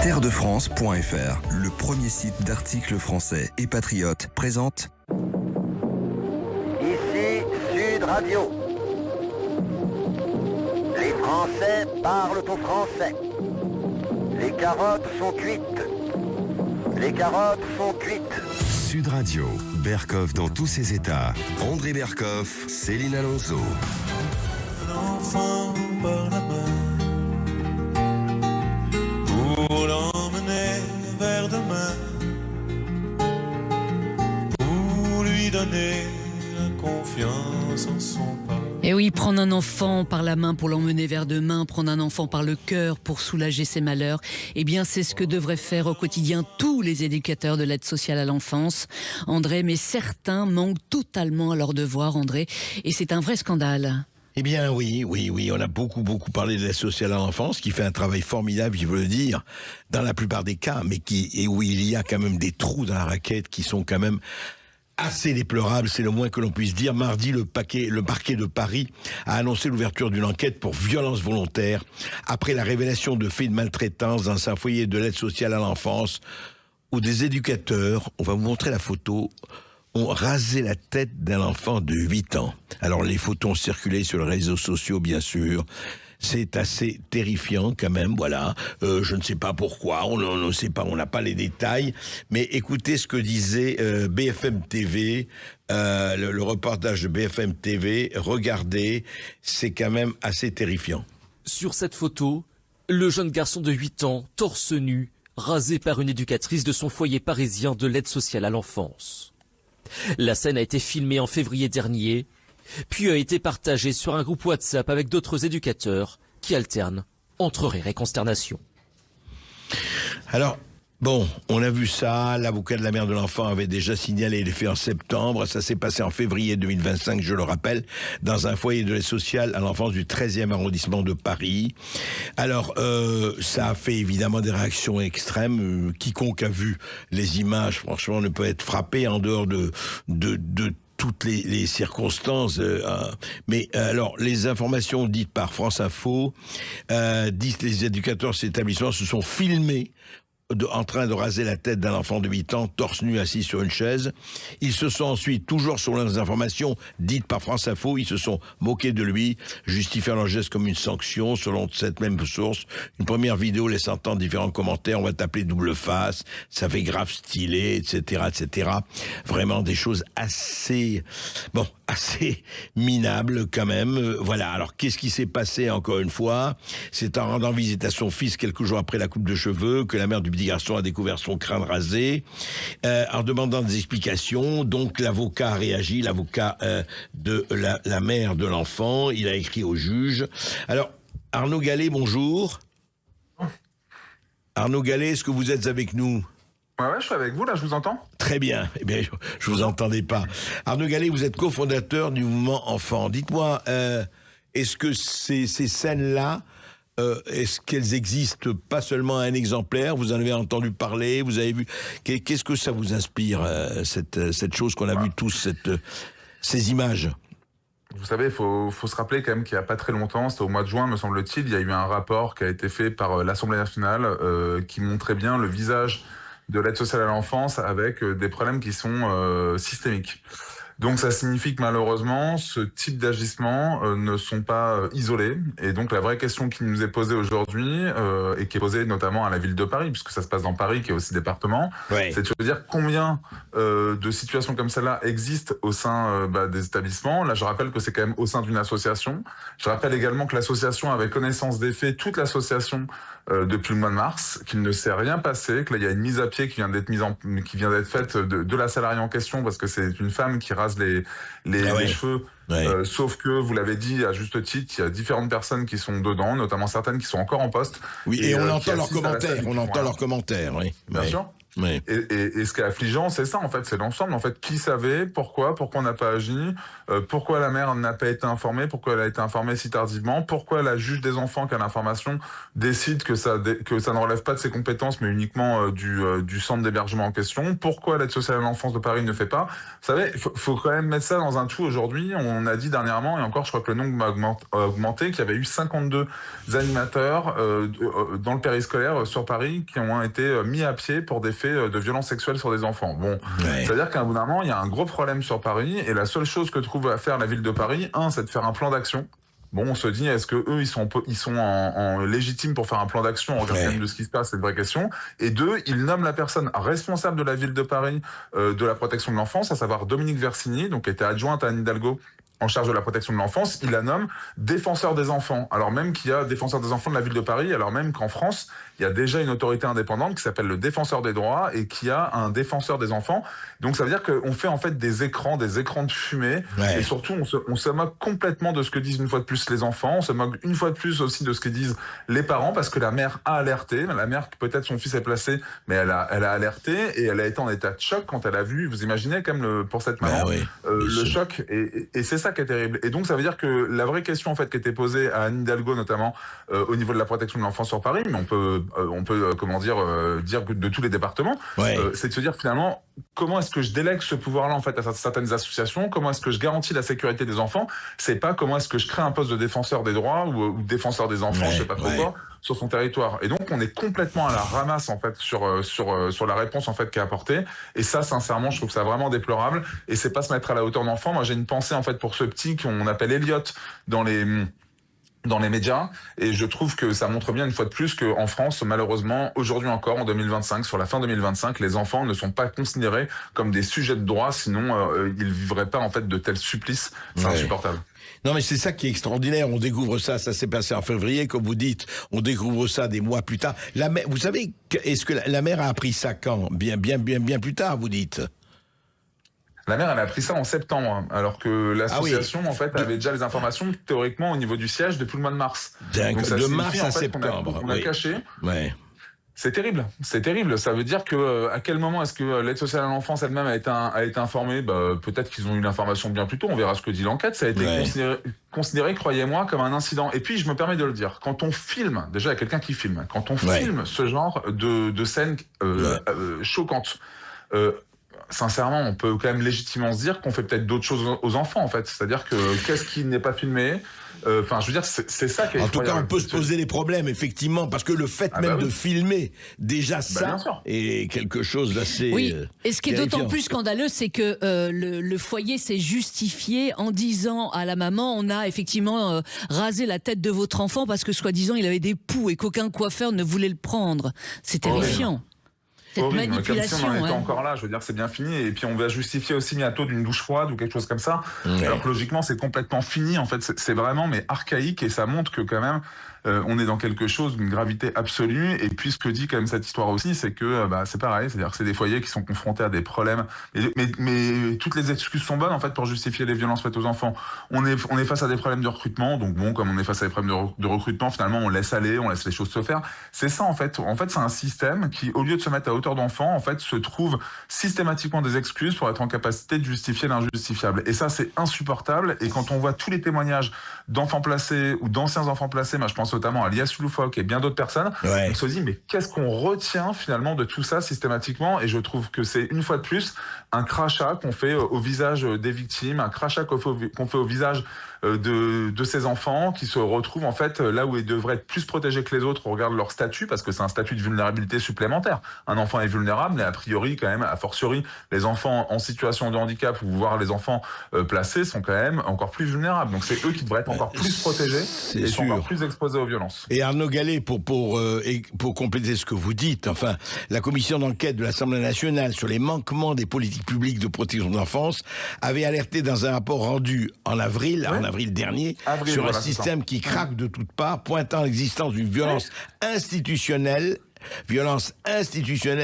Terredefrance.fr, le premier site d'articles français et patriotes, présente Ici Sud Radio. Les Français parlent au français. Les carottes sont cuites. Les carottes sont cuites. Sud Radio, Berkoff dans tous ses états. André Berkoff, Céline Alonso. L'enfant par la main pour l'emmener vers demain, pour lui donner la confiance en son pas. Et oui, prendre un enfant par la main pour l'emmener vers demain, prendre un enfant par le cœur pour soulager ses malheurs, eh bien c'est ce que devraient faire au quotidien tous les éducateurs de l'aide sociale à l'enfance, André, mais certains manquent totalement à leur devoir, André, et c'est un vrai scandale. Eh bien oui, on a beaucoup parlé de l'aide sociale à l'enfance, qui fait un travail formidable, je veux le dire, dans la plupart des cas, mais où il y a quand même des trous dans la raquette qui sont quand même assez déplorable, c'est le moins que l'on puisse dire. Mardi, le parquet de Paris a annoncé l'ouverture d'une enquête pour violence volontaire après la révélation de faits de maltraitance dans un foyer de l'aide sociale à l'enfance où des éducateurs, on va vous montrer la photo, ont rasé la tête d'un enfant de 8 ans. Alors les photos ont circulé sur les réseaux sociaux, bien sûr. C'est assez terrifiant quand même, voilà. Je ne sais pas pourquoi, on ne sait pas, on n'a pas les détails. Mais écoutez ce que disait BFM TV, le reportage de BFM TV. Regardez, c'est quand même assez terrifiant. Sur cette photo, le jeune garçon de 8 ans, torse nu, rasé par une éducatrice de son foyer parisien de l'aide sociale à l'enfance. La scène a été filmée en février dernier, puis a été partagé sur un groupe WhatsApp avec d'autres éducateurs qui alternent entre rire et consternation. Alors, bon, on a vu ça, l'avocat de la mère de l'enfant avait déjà signalé les faits en septembre, ça s'est passé en février 2025, je le rappelle, dans un foyer de l'aide sociale à l'enfance du 13e arrondissement de Paris. Alors, ça a fait évidemment des réactions extrêmes, quiconque a vu les images, franchement, ne peut être frappé en dehors de toutes les circonstances, mais alors les informations dites par France Info disent que les éducateurs de cet établissement se sont filmés en train de raser la tête d'un enfant de 8 ans, torse nu assis sur une chaise. Ils se sont ensuite, toujours selon les informations dites par France Info, ils se sont moqués de lui, justifiant leur geste comme une sanction, selon cette même source. Une première vidéo laisse entendre différents commentaires, on va t'appeler double face, ça fait grave stylé, etc., etc. Vraiment des choses assez minables quand même. Voilà, alors qu'est-ce qui s'est passé encore une fois? C'est en rendant visite à son fils quelques jours après la coupe de cheveux que la mère du petit garçon a découvert son crâne rasé. En demandant des explications, donc l'avocat a réagi, l'avocat de la mère de l'enfant, il a écrit au juge. Alors, Arnaud Gallet, bonjour. Arnaud Gallet, est-ce que vous êtes avec nous? Ouais, je suis avec vous, là, je vous entends. Très bien. Eh bien, je vous entendais pas. Arnaud Gallet, vous êtes cofondateur du mouvement Enfant. Dites-moi, est-ce que ces scènes-là, est-ce qu'elles existent pas seulement à un exemplaire? Vous en avez entendu parler, vous avez vu. Qu'est-ce que ça vous inspire, cette chose qu'on a vue tous, ces images? Vous savez, il faut se rappeler quand même qu'il n'y a pas très longtemps, c'était au mois de juin, me semble-t-il, il y a eu un rapport qui a été fait par l'Assemblée nationale qui montrait bien le visage de l'aide sociale à l'enfance avec des problèmes qui sont systémiques. Donc ça signifie que malheureusement, ce type d'agissements ne sont pas isolés. Et donc la vraie question qui nous est posée aujourd'hui, et qui est posée notamment à la ville de Paris, puisque ça se passe dans Paris, qui est aussi département, c'est de se dire combien de situations comme celle-là existent au sein des établissements. Là, je rappelle que c'est quand même au sein d'une association. Je rappelle également que l'association avait connaissance des faits, toute l'association, depuis le mois de mars, qu'il ne s'est rien passé, que là il y a une mise à pied qui vient d'être faite de la salariée en question, parce que c'est une femme qui rase les cheveux. Sauf que, vous l'avez dit à juste titre, il y a différentes personnes qui sont dedans, notamment certaines qui sont encore en poste. Oui, et on entend leurs commentaires, oui. Bien sûr. Oui. Et ce qui est affligeant, c'est ça, en fait, c'est l'ensemble. En fait, qui savait, pourquoi on n'a pas agi, pourquoi la mère n'a pas été informée, pourquoi elle a été informée si tardivement, pourquoi la juge des enfants qui a l'information décide que ça ne relève pas de ses compétences, mais uniquement du centre d'hébergement en question, pourquoi l'aide sociale à l'enfance de Paris ne fait pas. Vous savez, faut quand même mettre ça dans un tout aujourd'hui. on a dit dernièrement, et encore je crois que le nombre a augmenté, qu'il y avait eu 52 animateurs dans le périscolaire sur Paris qui ont été mis à pied pour des faits de violence sexuelle sur des enfants. Bon, c'est-à-dire qu'à un bout d'un moment, il y a un gros problème sur Paris, et la seule chose que trouve à faire la ville de Paris, c'est de faire un plan d'action. Bon, on se dit, est-ce que eux, ils sont en légitime pour faire un plan d'action? On regarde quand même de ce qui se passe, c'est une vraie question. Et deux, ils nomment la personne responsable de la ville de Paris de la protection de l'enfance, à savoir Dominique Versigny, donc qui était adjointe à Anne Hidalgo en charge de la protection de l'enfance. Il la nomme défenseur des enfants. Alors même qu'il y a défenseur des enfants de la ville de Paris, alors même qu'en France, il y a déjà une autorité indépendante qui s'appelle le défenseur des droits et qui a un défenseur des enfants. Donc ça veut dire qu'on fait en fait des écrans de fumée, et surtout on se moque complètement de ce que disent une fois de plus les enfants, on se moque une fois de plus aussi de ce que disent les parents, parce que la mère a alerté, la mère, peut-être son fils est placé, mais elle a alerté, et elle a été en état de choc quand elle a vu, vous imaginez quand même pour cette maman, le choc, et c'est ça qui est terrible. Et donc ça veut dire que la vraie question en fait qui était posée à Anne Hidalgo notamment au niveau de la protection de l'enfance sur Paris, mais on peut comment dire de tous les départements, c'est de se dire finalement comment est-ce que je délègue ce pouvoir-là en fait à certaines associations, comment est-ce que je garantis la sécurité des enfants, c'est pas comment est-ce que je crée un poste de défenseur des droits ou défenseur des enfants, je sais pas trop quoi, sur son territoire. Et donc on est complètement à la ramasse en fait sur la réponse en fait qui est apportée, et ça sincèrement je trouve ça vraiment déplorable, et c'est pas se mettre à la hauteur d'enfant. Moi j'ai une pensée en fait pour ce petit qu'on appelle Elliot dans les médias, et je trouve que ça montre bien une fois de plus qu'en France, malheureusement, aujourd'hui encore, en 2025, sur la fin 2025, les enfants ne sont pas considérés comme des sujets de droit, sinon ils vivraient pas en fait de tels supplices. C'est insupportable. Non, mais c'est ça qui est extraordinaire. On découvre ça s'est passé en février, comme vous dites. On découvre ça des mois plus tard. Vous savez, est-ce que la mère a appris ça quand? Bien plus tard, vous dites. La mère, elle a appris ça en septembre, alors que l'association, en fait, avait déjà les informations, théoriquement, au niveau du siège depuis le mois de mars. Donc, de mars à septembre. On a caché. C'est terrible. Ça veut dire que à quel moment est-ce que l'aide sociale à l'enfance elle-même a été informée? Peut-être qu'ils ont eu l'information bien plus tôt. On verra ce que dit l'enquête. Ça a été considéré, croyez-moi, comme un incident. Et puis, je me permets de le dire. Quand on filme, déjà, il y a quelqu'un qui filme. Quand on filme ce genre de scènes choquantes, sincèrement, on peut quand même légitimement se dire qu'on fait peut-être d'autres choses aux enfants, en fait. C'est-à-dire que qu'est-ce qui n'est pas filmé? Enfin, je veux dire, c'est ça qui est en tout cas, on peut se poser des problèmes, effectivement, parce que le fait de filmer déjà ça est quelque chose d'assez. Oui, et ce qui est terrifiant. d'autant plus scandaleux, c'est que le foyer s'est justifié en disant à la maman, on a effectivement rasé la tête de votre enfant parce que soi-disant il avait des poux et qu'aucun coiffeur ne voulait le prendre. C'est terrifiant. Cette manipulation, comme si on en était encore là, je veux dire, c'est bien fini. Et puis on va justifier aussi bientôt d'une douche froide ou quelque chose comme ça. Alors que logiquement, c'est complètement fini. En fait, c'est vraiment archaïque, et ça montre que quand même, on est dans quelque chose d'une gravité absolue. Et puis ce que dit quand même cette histoire aussi, c'est que c'est pareil, c'est-à-dire que c'est des foyers qui sont confrontés à des problèmes. Mais toutes les excuses sont bonnes en fait pour justifier les violences faites aux enfants. On est face à des problèmes de recrutement, donc bon, comme on est face à des problèmes de recrutement, finalement on laisse aller, on laisse les choses se faire. C'est ça en fait. En fait, c'est un système qui, au lieu de se mettre à hauteur d'enfant, en fait, se trouve systématiquement des excuses pour être en capacité de justifier l'injustifiable. Et ça, c'est insupportable. Et quand on voit tous les témoignages d'enfants placés ou d'anciens enfants placés, je pense notamment à Lias Loufoque et bien d'autres personnes, on se dit, mais qu'est-ce qu'on retient finalement de tout ça systématiquement? Et je trouve que c'est une fois de plus un crachat qu'on fait au visage des victimes, un crachat qu'on fait au visage de ces enfants qui se retrouvent en fait là où ils devraient être plus protégés que les autres au regard de leur statut, parce que c'est un statut de vulnérabilité supplémentaire. Un enfant est vulnérable, mais a priori quand même, a fortiori, les enfants en situation de handicap ou voire les enfants placés sont quand même encore plus vulnérables. Donc c'est eux qui devraient être encore plus protégés et sont encore plus exposés aux violences. Et Arnaud Gallet, pour compléter ce que vous dites, enfin, la commission d'enquête de l'Assemblée nationale sur les manquements des politiques publiques de protection de l'enfance avait alerté dans un rapport rendu en avril dernier, sur un système qui craque de toutes parts, pointant l'existence d'une violence institutionnelle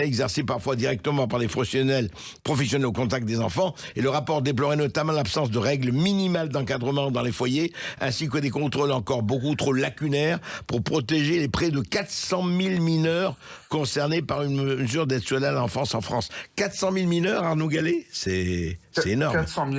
exercée parfois directement par des professionnels au contact des enfants. Et le rapport déplorait notamment l'absence de règles minimales d'encadrement dans les foyers, ainsi que des contrôles encore beaucoup trop lacunaires pour protéger les près de 400 000 mineurs concernés par une mesure d'aide sociale à l'enfance en France. 400 000 mineurs, Arnaud Gallet, c'est énorme. 400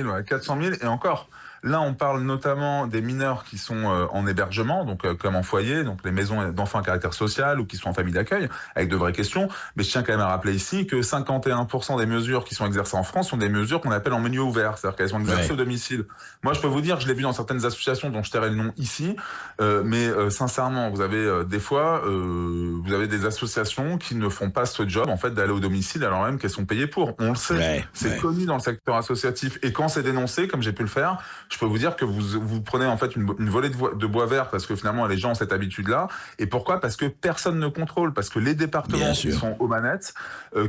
000, et encore. Là, on parle notamment des mineurs qui sont en hébergement, donc comme en foyer, donc les maisons d'enfants à caractère social ou qui sont en famille d'accueil, avec de vraies questions. Mais je tiens quand même à rappeler ici que 51% des mesures qui sont exercées en France sont des mesures qu'on appelle en milieu ouvert, c'est-à-dire qu'elles sont exercées au domicile. Moi, je peux vous dire, je l'ai vu dans certaines associations dont je tairai le nom ici, mais sincèrement, vous avez des fois, vous avez des associations qui ne font pas ce job, en fait, d'aller au domicile alors même qu'elles sont payées pour. On le sait, c'est connu dans le secteur associatif. Et quand c'est dénoncé, comme j'ai pu le faire, je peux vous dire que vous prenez en fait une volée de bois vert parce que finalement les gens ont cette habitude-là. Et pourquoi ? Parce que personne ne contrôle, parce que les départements qui sont aux manettes,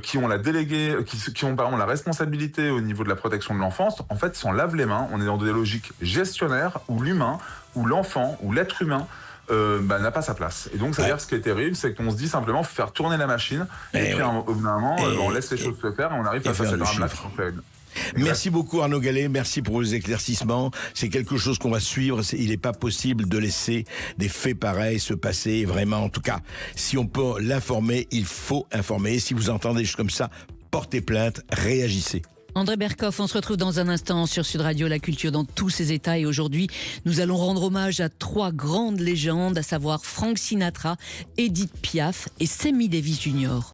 qui ont la déléguée, qui ont pardon la responsabilité au niveau de la protection de l'enfance, en fait, s'en lavent les mains. On est dans des logiques gestionnaires où l'humain, où l'enfant, où l'être humain n'a pas sa place. Et donc, c'est-à-dire ce qui est terrible, c'est qu'on se dit simplement faut faire tourner la machine et puis au bout d'un moment, on laisse les choses se faire et on arrive face à cette drame-là qui sont terribles. Merci beaucoup Arnaud Gallet, merci pour vos éclaircissements. C'est quelque chose qu'on va suivre. Il n'est pas possible de laisser des faits pareils se passer. Vraiment, en tout cas, si on peut l'informer, il faut informer. Et si vous entendez des choses comme ça, portez plainte, réagissez. André Berkoff, on se retrouve dans un instant sur Sud Radio, la culture dans tous ses états. Et aujourd'hui, nous allons rendre hommage à 3 grandes légendes, à savoir Frank Sinatra, Edith Piaf et Sammy Davis Jr.